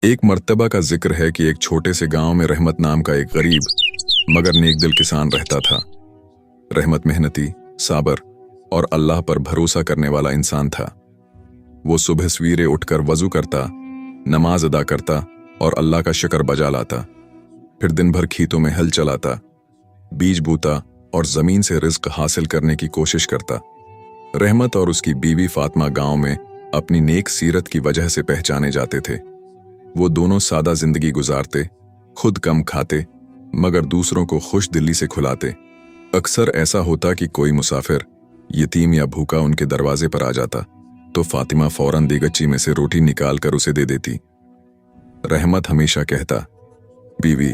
एक मर्तबा का जिक्र है कि एक छोटे से गांव में रहमत नाम का एक गरीब मगर नेक दिल किसान रहता था। रहमत मेहनती, साबर और अल्लाह पर भरोसा करने वाला इंसान था। वो सुबह सवेरे उठकर वजू करता, नमाज अदा करता और अल्लाह का शुक्र बजा लाता। फिर दिन भर खेतों में हल चलाता, बीज बोता और जमीन से रिज्क हासिल करने की कोशिश करता। रहमत और उसकी बीवी फातिमा गांव में अपनी नेक सीरत की वजह से पहचाने जाते थे। वो दोनों सादा जिंदगी गुजारते, खुद कम खाते मगर दूसरों को खुश दिली से खिलाते। अक्सर ऐसा होता कि कोई मुसाफिर, यतीम या भूखा उनके दरवाजे पर आ जाता तो फातिमा फौरन देगच्ची में से रोटी निकाल कर उसे दे देती। रहमत हमेशा कहता, बीवी,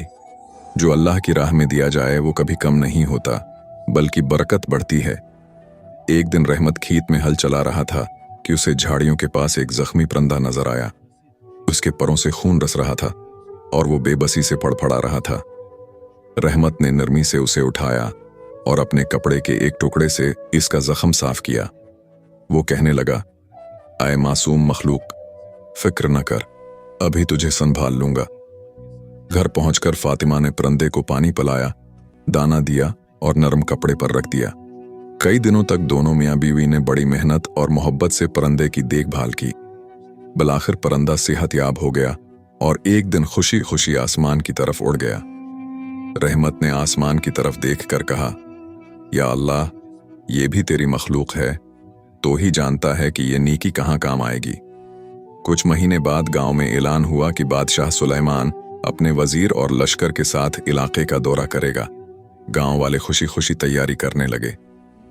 जो अल्लाह की राह में दिया जाए वो कभी कम नहीं होता बल्कि बरकत बढ़ती है। एक दिन रहमत खेत में हल चला रहा था कि उसे झाड़ियों के पास एक जख्मी परिंदा नजर आया। उसके परों से खून रस रहा था और वो बेबसी से फड़फड़ा रहा था। रहमत ने नरमी से उसे उठाया और अपने कपड़े के एक टुकड़े से इसका जख्म साफ किया। वो कहने लगा, आए मासूम मखलूक, फिक्र न कर, अभी तुझे संभाल लूंगा। घर पहुंचकर फातिमा ने परिंदे को पानी पिलाया, दाना दिया और नरम कपड़े पर रख दिया। कई दिनों तक दोनों मियां बीवी ने बड़ी मेहनत और मोहब्बत से परिंदे की देखभाल की। बलाखिर परिंदा सेहतयाब हो गया और एक दिन खुशी खुशी आसमान की तरफ उड़ गया। रहमत ने आसमान की तरफ देखकर कहा, या अल्लाह, ये भी तेरी मखलूक है, तो ही जानता है कि ये नेकी कहाँ काम आएगी। कुछ महीने बाद गांव में ऐलान हुआ कि बादशाह सुलेमान अपने वजीर और लश्कर के साथ इलाके का दौरा करेगा। गांव वाले खुशी खुशी तैयारी करने लगे।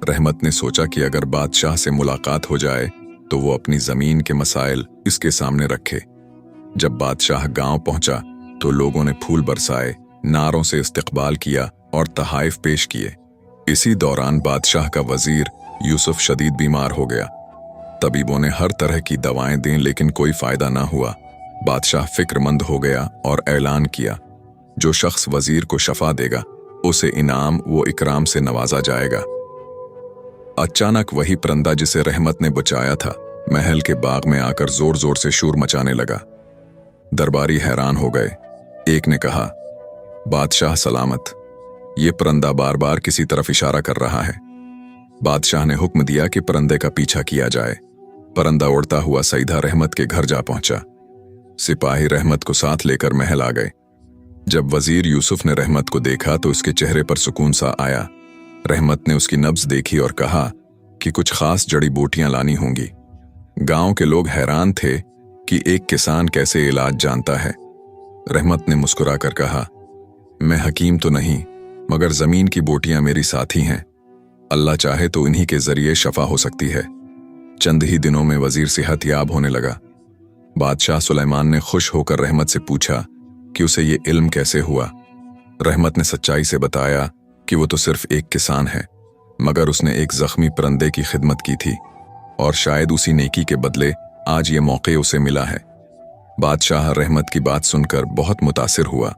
रहमत ने सोचा कि अगर बादशाह से मुलाकात हो जाए तो वो अपनी जमीन के मसाइल इसके सामने रखे। जब बादशाह गांव पहुंचा तो लोगों ने फूल बरसाए, नारों से इस्तकबाल किया और तहाइफ पेश किए। इसी दौरान बादशाह का वजीर यूसुफ शदीद बीमार हो गया। तबीबों ने हर तरह की दवाएं दी लेकिन कोई फायदा ना हुआ। बादशाह फिक्रमंद हो गया और ऐलान किया, जो शख्स वजीर को शफा देगा उसे इनाम व इकराम से नवाजा जाएगा। अचानक वही परिंदा जिसे रहमत ने बचाया था महल के बाग में आकर जोर जोर से शोर मचाने लगा। दरबारी हैरान हो गए। एक ने कहा, बादशाह सलामत, ये परिंदा बार बार किसी तरफ इशारा कर रहा है। बादशाह ने हुक्म दिया कि परिंदे का पीछा किया जाए। परिंदा उड़ता हुआ सीधा रहमत के घर जा पहुंचा। सिपाही रहमत को साथ लेकर महल आ गए। जब वजीर यूसुफ ने रहमत को देखा तो उसके चेहरे पर सुकून सा आया। रहमत ने उसकी नब्ज देखी और कहा कि कुछ खास जड़ी बूटियां लानी होंगी। गांव के लोग हैरान थे कि एक किसान कैसे इलाज जानता है। रहमत ने मुस्कुराकर कहा, मैं हकीम तो नहीं मगर जमीन की बूटियां मेरी साथी हैं। अल्लाह चाहे तो इन्हीं के जरिए शफा हो सकती है। चंद ही दिनों में वजीर सेहतयाब होने लगा। बादशाह सुलेमान ने खुश होकर रहमत से पूछा कि उसे ये इल्म कैसे हुआ। रहमत ने सच्चाई से बताया कि वो तो सिर्फ एक किसान है मगर उसने एक जख्मी परिंदे की खिदमत की थी और शायद उसी नेकी के बदले आज ये मौके उसे मिला है। बादशाह रहमत की बात सुनकर बहुत मुतासिर हुआ।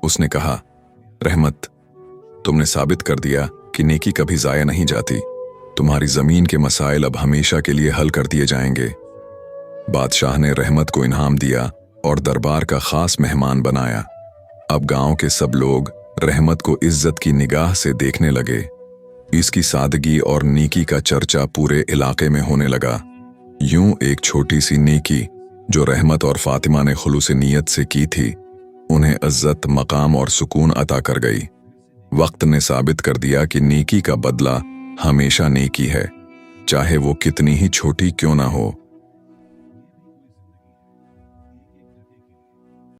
उसने कहा, रहमत, तुमने साबित कर दिया कि नेकी कभी जाया नहीं जाती। तुम्हारी जमीन के मसाइल अब हमेशा के लिए हल कर दिए जाएंगे। बादशाह ने रहमत को इनाम दिया और दरबार का खास मेहमान बनाया। अब गांव के सब लोग रहमत को इज्जत की निगाह से देखने लगे। इसकी सादगी और नेकी का चर्चा पूरे इलाके में होने लगा। यूं एक छोटी सी नेकी जो रहमत और फातिमा ने खुलूस नीयत से की थी, उन्हें इज्जत, मकाम और सुकून अता कर गई। वक्त ने साबित कर दिया कि नेकी का बदला हमेशा नेकी है, चाहे वो कितनी ही छोटी क्यों ना हो।